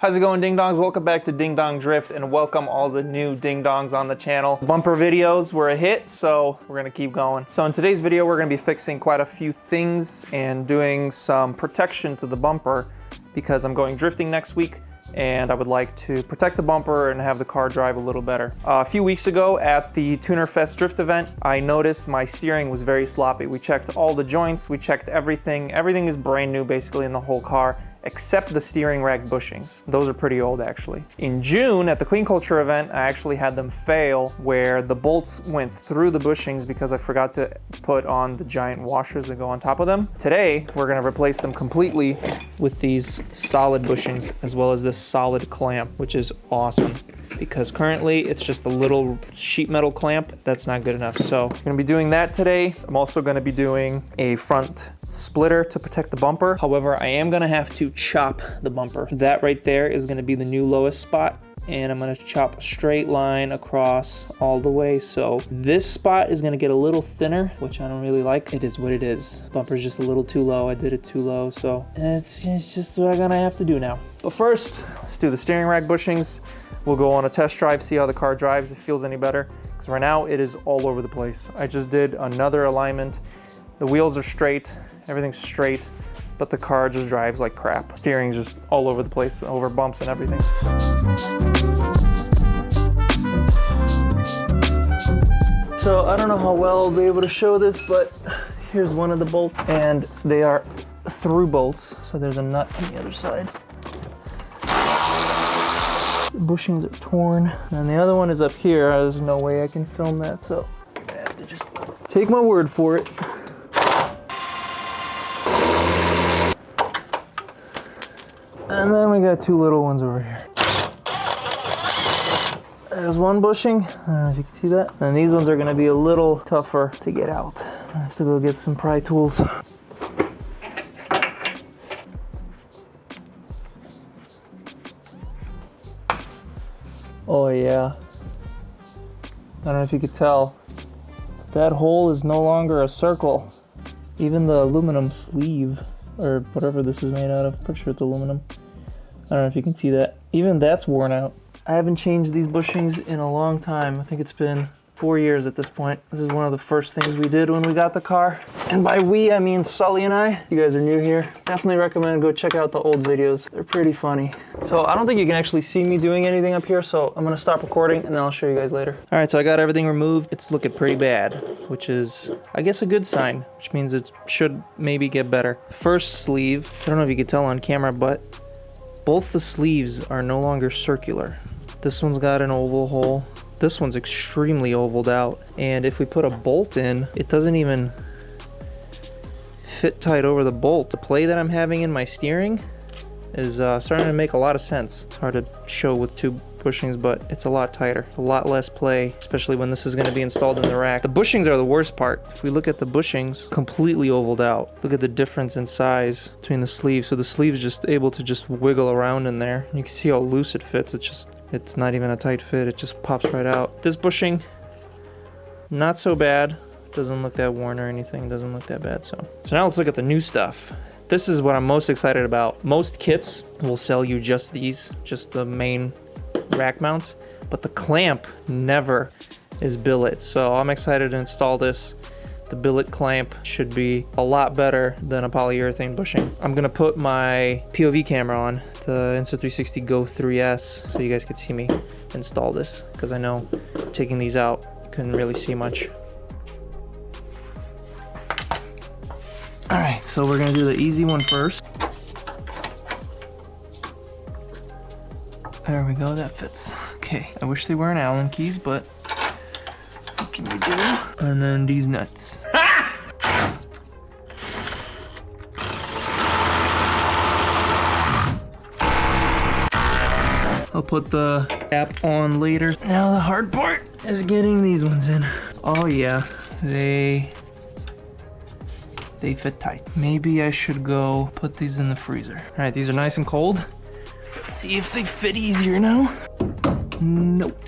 How's it going, ding dongs? Welcome back to Ding Dong Drift, and welcome all the new ding dongs on the channel. Bumper videos were a hit, so we're gonna keep going. So in today's video, we're gonna be fixing quite a few things and doing some protection to the bumper because I'm going drifting next week and I would like to protect the bumper and have the car drive a little better. A few weeks ago at the Tuner Fest Drift event, I noticed my steering was very sloppy. We checked all the joints, we checked everything. Everything is brand new basically in the whole car, except the steering rack bushings. Those are pretty old actually. In June at the Clean Culture event, I actually had them fail where the bolts went through the bushings because I forgot to put on the giant washers that go on top of them. Today, we're gonna replace them completely with these solid bushings as well as this solid clamp, which is awesome because currently it's just a little sheet metal clamp. That's not good enough. So I'm gonna be doing that today. I'm also gonna be doing a front splitter to protect the bumper. However, I am gonna have to chop the bumper. That right there is gonna be the new lowest spot, and I'm gonna chop a straight line across all the way. So this spot is gonna get a little thinner, which I don't really like. It is what it is. Bumper's just a little too low. I did it too low, so it's just what I'm gonna have to do now. But first, let's do the steering rack bushings. We'll go on a test drive, see how the car drives, if it feels any better. Because right now it is all over the place. I just did another alignment. The wheels are straight, everything's straight, but the car just drives like crap. Steering's just all over the place, over bumps and everything. So I don't know how well I'll be able to show this, but here's one of the bolts, and they are through bolts. So there's a nut on the other side. The bushings are torn, and the other one is up here. There's no way I can film that, so I have to just take my word for it. And then we got two little ones over here. There's one bushing. I don't know if you can see that. And these ones are gonna be a little tougher to get out. I have to go get some pry tools. Oh yeah. I don't know if you could tell. That hole is no longer a circle. Even the aluminum sleeve, or whatever this is made out of, pretty sure it's aluminum. I don't know if you can see that. Even that's worn out. I haven't changed these bushings in a long time. I think it's been 4 years at this point. This is one of the first things we did when we got the car. And by we, I mean Sully and I. You guys are new here. Definitely recommend go check out the old videos. They're pretty funny. So I don't think you can actually see me doing anything up here, so I'm gonna stop recording and then I'll show you guys later. All right, so I got everything removed. It's looking pretty bad, which is, I guess, a good sign, which means it should maybe get better. First sleeve, so I don't know if you can tell on camera, but both the sleeves are no longer circular. This one's got an oval hole. This one's extremely ovaled out. And if we put a bolt in, it doesn't even fit tight over the bolt. The play that I'm having in my steering is starting to make a lot of sense. It's hard to show with two bushings, but it's a lot tighter. It's a lot less play, especially when this is gonna be installed in the rack. The bushings are the worst part. If we look at the bushings, completely ovaled out. Look at the difference in size between the sleeves. So the sleeve's just able to just wiggle around in there. You can see how loose it fits. It's not even a tight fit. It just pops right out. This bushing, not so bad. Doesn't look that worn or anything. Doesn't look that bad. So now let's look at the new stuff. This is what I'm most excited about. Most kits will sell you just these, just the main rack mounts, but the clamp never is billet. So I'm excited to install this. The billet clamp should be a lot better than a polyurethane bushing. I'm gonna put my POV camera on, the Insta360 Go 3S, so you guys could see me install this, because I know taking these out, you couldn't really see much. All right, so we're gonna do the easy one first. There we go, that fits. Okay, I wish they weren't Allen keys, but what can you do? And then these nuts. I'll put the cap on later. Now the hard part is getting these ones in. Oh yeah, they fit tight. Maybe I should go put these in the freezer. All right, these are nice and cold. Let's see if they fit easier now. Nope.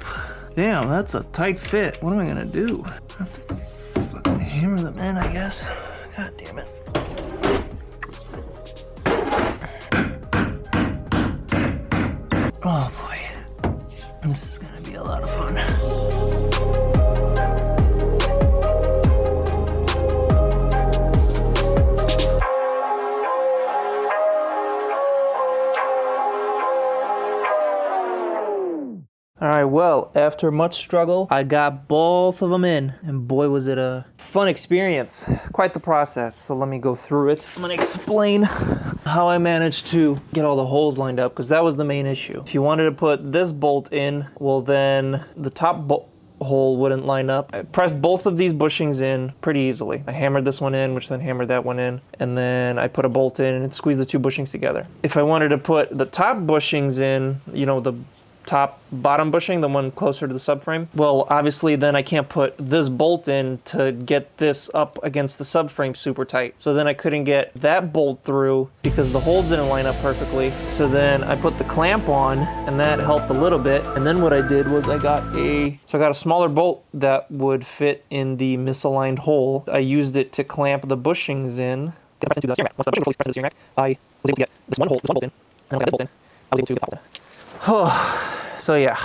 Damn, that's a tight fit. What am I gonna do? I have to fucking hammer them in, I guess. God damn it. Oh boy, this is gonna be a lot of fun. All right, well, after much struggle, I got both of them in, and boy, was it a fun experience. Quite the process, so let me go through it. I'm gonna explain how I managed to get all the holes lined up, because that was the main issue. If you wanted to put this bolt in, well then the top hole wouldn't line up. I pressed both of these bushings in pretty easily. I hammered this one in, which then hammered that one in, and then I put a bolt in and squeezed the two bushings together. If I wanted to put the top bushings in, you know, the bottom bushing, the one closer to the subframe, well, obviously then I can't put this bolt in to get this up against the subframe super tight. So then I couldn't get that bolt through because the holes didn't line up perfectly. So then I put the clamp on, and that helped a little bit. And then what I did was I got a smaller bolt that would fit in the misaligned hole. I used it to clamp the bushings in. Once the bushing was fully pressed into the steering rack, I was able to get this one bolt in, and when I got this bolt in, I was able to get the bolt in. So yeah,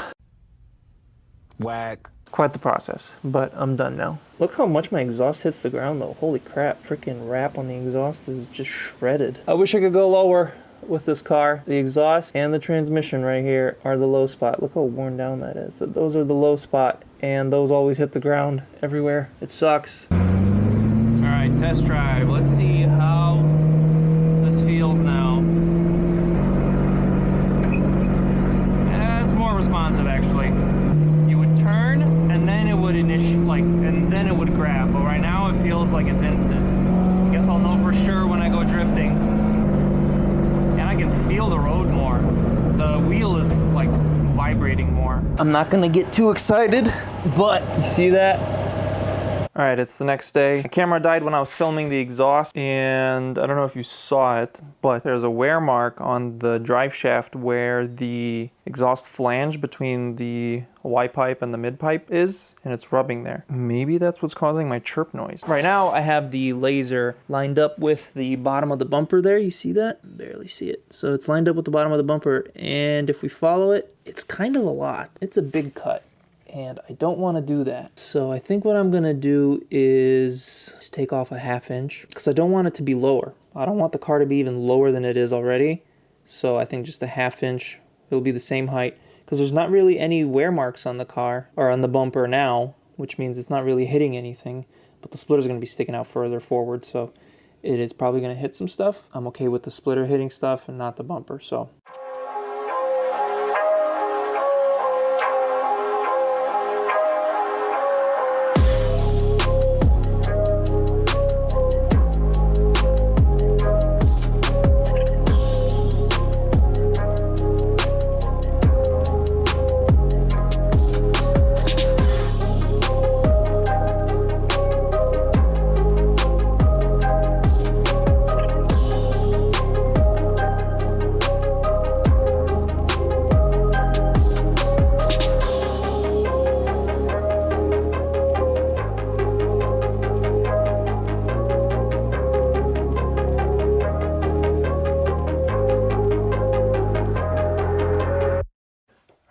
whack. Quite the process, but I'm done now. Look how much my exhaust hits the ground though. Holy crap, freaking wrap on the exhaust is just shredded. I wish I could go lower with this car. The exhaust and the transmission right here are the low spot. Look how worn down that is. So those are the low spot, and those always hit the ground everywhere. It sucks. All right, test drive. Let's see how this feels now. Responsive actually. You would turn and then it would and then it would grab, but right now it feels like it's instant. I guess I'll know for sure when I go drifting. And I can feel the road more. The wheel is like vibrating more. I'm not gonna get too excited, but you see that? All right, it's the next day. My camera died when I was filming the exhaust, and I don't know if you saw it, but there's a wear mark on the drive shaft where the exhaust flange between the Y pipe and the mid pipe is, and it's rubbing there. Maybe that's what's causing my chirp noise. Right now, I have the laser lined up with the bottom of the bumper there. You see that? Barely see it. So it's lined up with the bottom of the bumper, and if we follow it, it's kind of a lot. It's a big cut. And I don't want to do that. So I think what I'm going to do is just take off a 1/2 inch, because I don't want it to be lower. I don't want the car to be even lower than it is already. So I think just a 1/2 inch, it'll be the same height, because there's not really any wear marks on the car or on the bumper now, which means it's not really hitting anything, but the splitter's going to be sticking out further forward. So it is probably going to hit some stuff. I'm okay with the splitter hitting stuff and not the bumper. So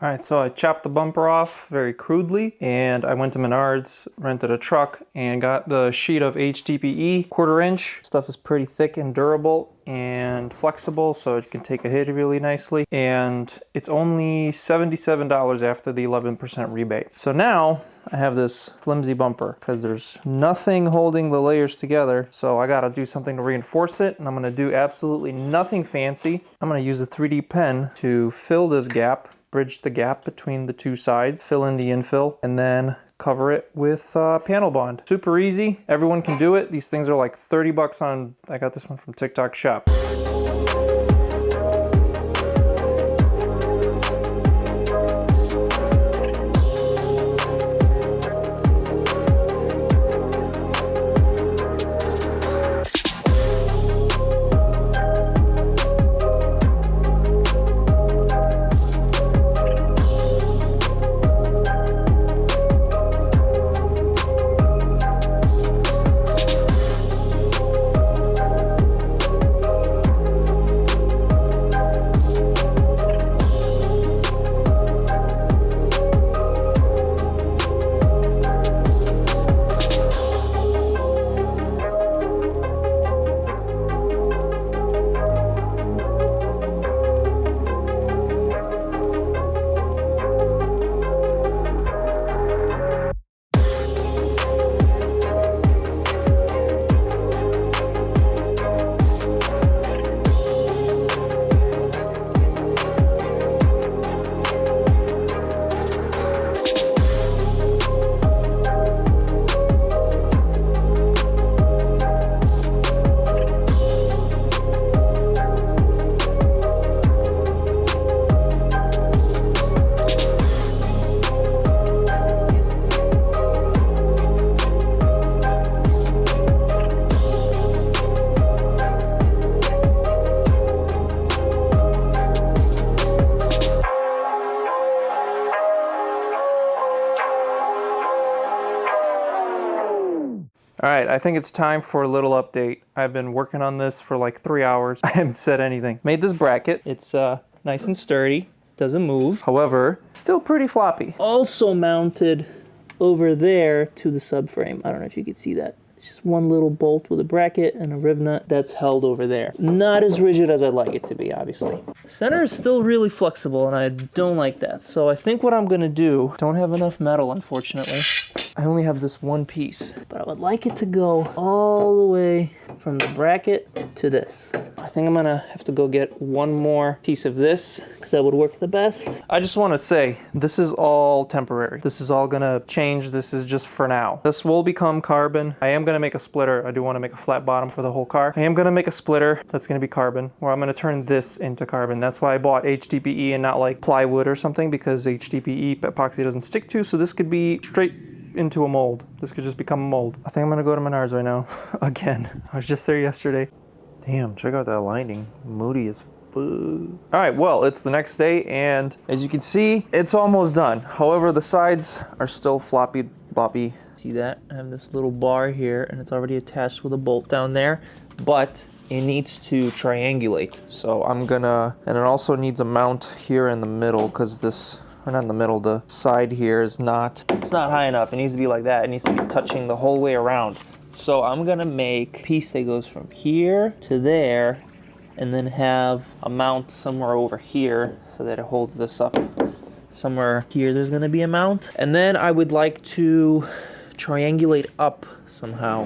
all right, so I chopped the bumper off very crudely, and I went to Menards, rented a truck, and got the sheet of HDPE, 1/4 inch. Stuff is pretty thick and durable and flexible, so it can take a hit really nicely. And it's only $77 after the 11% rebate. So now I have this flimsy bumper because there's nothing holding the layers together. So I gotta do something to reinforce it, and I'm gonna do absolutely nothing fancy. I'm gonna use a 3D pen to fill this gap, bridge the gap between the two sides, fill in the infill, and then cover it with panel bond. Super easy. Everyone can do it. These things are like 30 bucks on, I got this one from TikTok Shop. All right, I think it's time for a little update. I've been working on this for like 3 hours. I haven't said anything. Made this bracket. It's nice and sturdy, doesn't move. However, still pretty floppy. Also mounted over there to the subframe. I don't know if you can see that. It's just one little bolt with a bracket and a rib nut that's held over there. Not as rigid as I'd like it to be, obviously. Center is still really flexible and I don't like that. So I think what I'm gonna do, don't have enough metal, unfortunately. I only have this one piece, but I would like it to go all the way from the bracket to this. I think I'm gonna have to go get one more piece of this because that would work the best. I just wanna say, this is all temporary. This is all gonna change. This is just for now. This will become carbon. I am gonna make a splitter. I do wanna make a flat bottom for the whole car. I am gonna make a splitter that's gonna be carbon, where I'm gonna turn this into carbon. That's why I bought HDPE and not like plywood or something, because HDPE epoxy doesn't stick to, so this could be straight into a mold. This could just become a mold. I think I'm gonna go to Menards right now. Again, I was just there yesterday. Damn, check out that lighting. Moody as fuck. All right, well, it's the next day, and as you can see, it's almost done. However, the sides are still floppy. See that? I have this little bar here, and it's already attached with a bolt down there, but it needs to triangulate. So I'm gonna, and it also needs a mount here in the middle, because this, or not in the middle, the side here is not, it's not high enough. It needs to be like that. It needs to be touching the whole way around. So I'm gonna make a piece that goes from here to there, and then have a mount somewhere over here so that it holds this up. Somewhere here there's gonna be a mount. And then I would like to triangulate up somehow.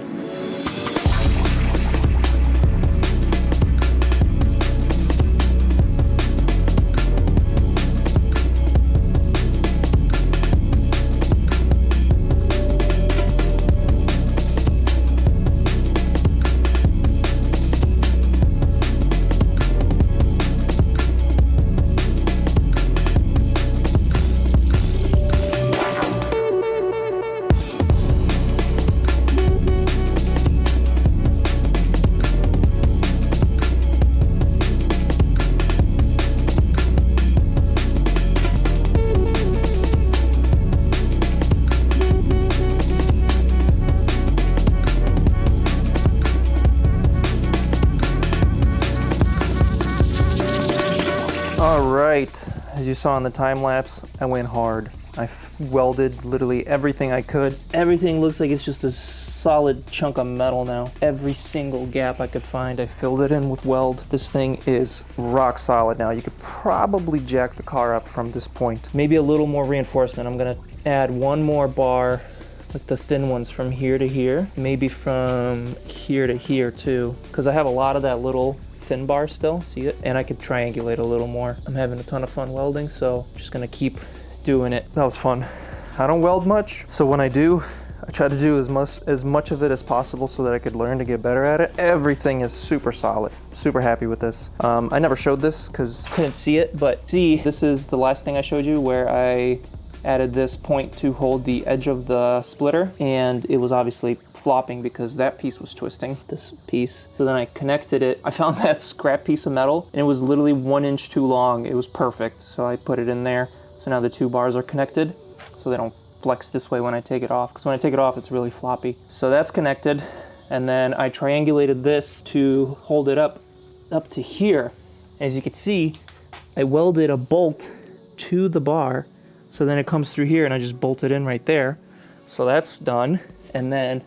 All right, as you saw in the time lapse, I went hard. I welded literally everything I could. Everything looks like it's just a solid chunk of metal now. Every single gap I could find, I filled it in with weld. This thing is rock solid now. You could probably jack the car up from this point. Maybe a little more reinforcement. I'm gonna add one more bar, like the thin ones from here to here. Maybe from here to here too, because I have a lot of that little thin bar still, see it? And I could triangulate a little more. I'm having a ton of fun welding, so just gonna keep doing it. That was fun. I don't weld much, so when I do, I try to do as much of it as possible so that I could learn to get better at it. Everything is super solid. Super happy with this. I never showed this because I couldn't see it, but see, this is the last thing I showed you where I added this point to hold the edge of the splitter, and it was obviously flopping because that piece was twisting, this piece. So then I connected it. I found that scrap piece of metal and it was literally 1 inch too long. It was perfect. So I put it in there. So now the two bars are connected so they don't flex this way when I take it off. Because when I take it off, it's really floppy. So that's connected. And then I triangulated this to hold it up to here. As you can see, I welded a bolt to the bar. So then it comes through here and I just bolt it in right there. So that's done. And then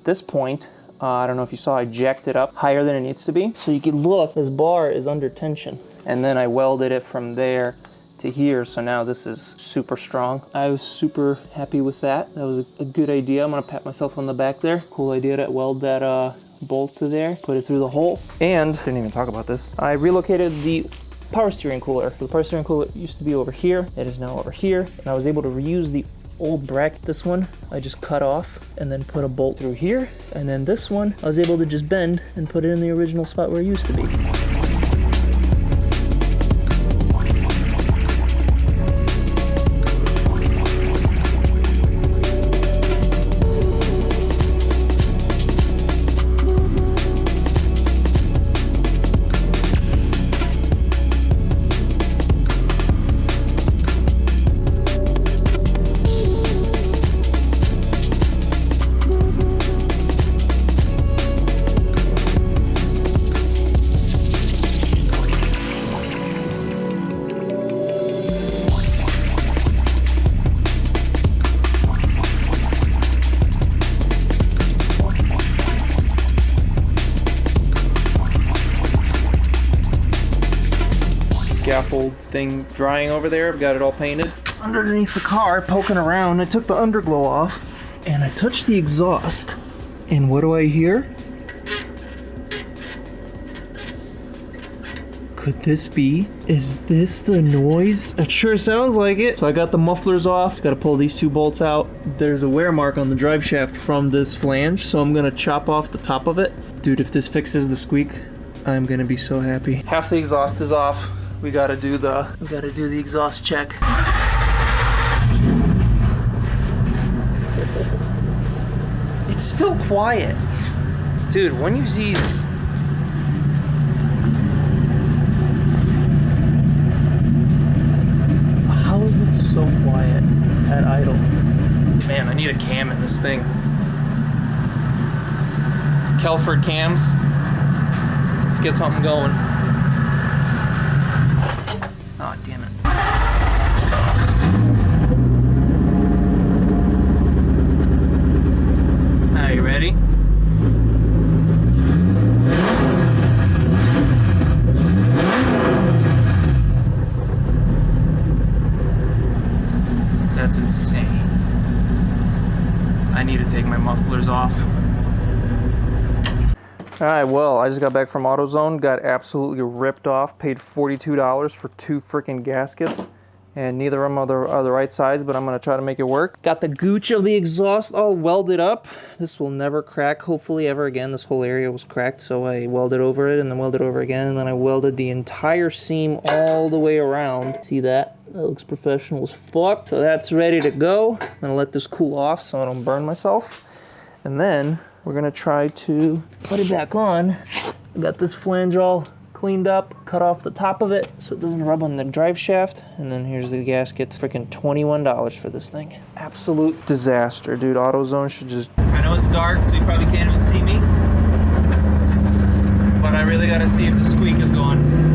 this point, I don't know if you saw, I jacked it up higher than it needs to be. So you can look, this bar is under tension. And then I welded it from there to here. So now this is super strong. I was super happy with that. That was a good idea. I'm gonna pat myself on the back there. Cool idea to weld that bolt to there, put it through the hole. And, didn't even talk about this, I relocated the power steering cooler. The power steering cooler used to be over here. It is now over here. And I was able to reuse the old bracket. This one I just cut off and then put a bolt through here, and then this one I was able to just bend and put it in the original spot where it used to be. whole thing drying over there. I've got it all painted. It's underneath the car, poking around. I took the underglow off, and I touched the exhaust. And what do I hear? Could this be? Is this the noise? It sure sounds like it. So I got the mufflers off. Got to pull these 2 bolts out. There's a wear mark on the drive shaft from this flange, so I'm gonna chop off the top of it. Dude, if this fixes the squeak, I'm gonna be so happy. Half the exhaust is off. We gotta do the exhaust check. It's still quiet. Dude, when you use these, how is it so quiet at idle? Man, I need a cam in this thing. Kelford cams. Let's get something going. Oh, damn it. Are you ready? That's insane. I need to take my mufflers off. Alright, well, I just got back from AutoZone, got absolutely ripped off, paid $42 for 2 freaking gaskets, and neither of them are the right size, but I'm going to try to make it work. Got the gooch of the exhaust all welded up. This will never crack, hopefully, ever again. This whole area was cracked, so I welded over it and then welded over again, and then I welded the entire seam all the way around. See that? That looks professional as fuck. So that's ready to go. I'm going to let this cool off so I don't burn myself. And then we're gonna try to put it back on. I got this flange all cleaned up, cut off the top of it so it doesn't rub on the drive shaft. And then here's the gasket, freaking $21 for this thing. Absolute disaster, dude. AutoZone should just... I know it's dark, so you probably can't even see me, but I really gotta see if the squeak is gone.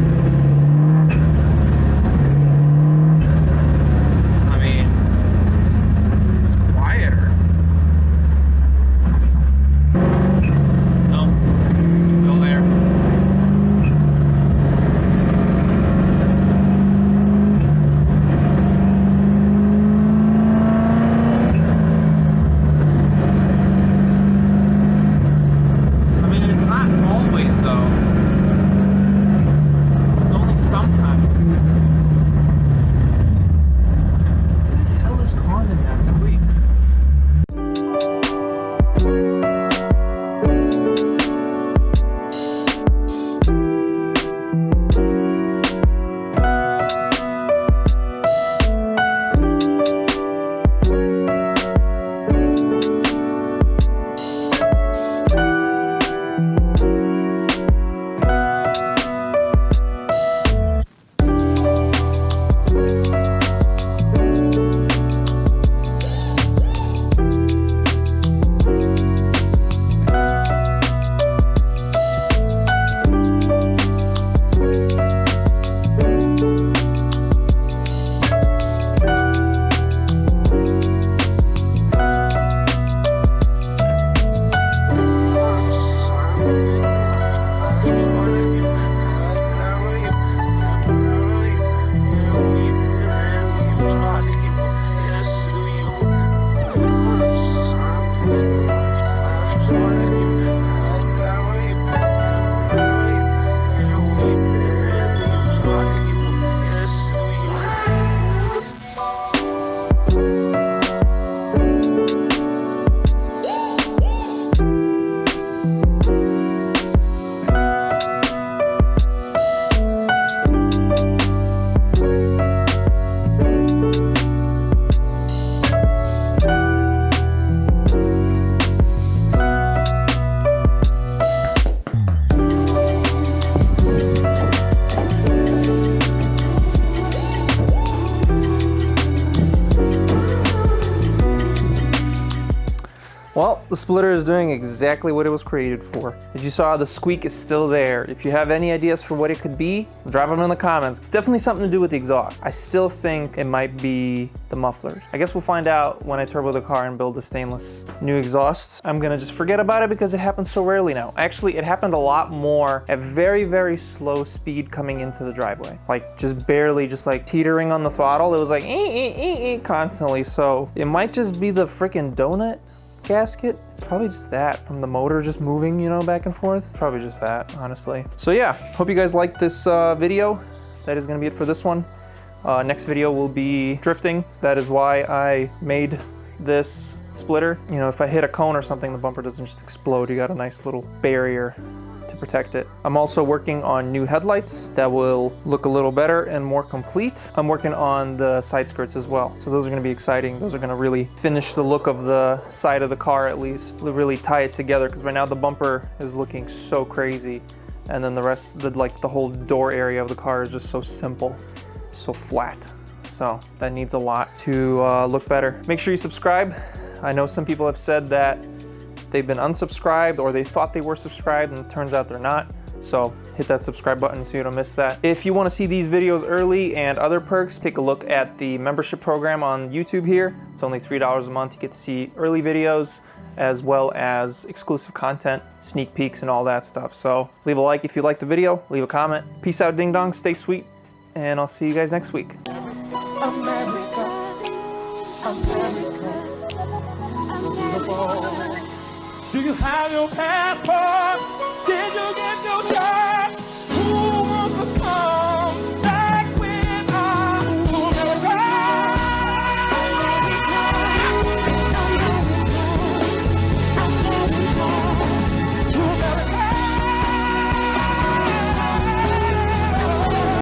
the splitter is doing exactly what it was created for. As you saw, the squeak is still there. If you have any ideas for what it could be, drop them in the comments. It's definitely something to do with the exhaust. I still think it might be the mufflers. I guess we'll find out when I turbo the car and build the stainless new exhausts. I'm gonna just forget about it because it happens so rarely now. Actually, it happened a lot more at very, very slow speed coming into the driveway. Like just barely, just like teetering on the throttle. It was like constantly. So it might just be the freaking donut gasket. It's probably just that from the motor just moving, you know, back and forth. Probably just that, honestly. So yeah, hope you guys liked this video. That is gonna be it for this one. Next video will be drifting. That is why I made this splitter. You know, if I hit a cone or something, the bumper doesn't just explode. You got a nice little barrier to protect it. I'm also working on new headlights that will look a little better and more complete. I'm working on the side skirts as well. So those are gonna be exciting. Those are gonna really finish the look of the side of the car, at least, really tie it together, because right now the bumper is looking so crazy. And then the rest, the whole door area of the car is just so simple, so flat. So that needs a lot to look better. Make sure you subscribe. I know some people have said that they've been unsubscribed or they thought they were subscribed and it turns out they're not. So hit that subscribe button so you don't miss that. If you want to see these videos early and other perks, take a look at the membership program on YouTube here. It's only $3 a month. You get to see early videos as well as exclusive content, sneak peeks and all that stuff. So leave a like if you liked the video, leave a comment. Peace out, ding dong, stay sweet, and I'll see you guys next week. America, America. Do you have your passport? Did you get your job?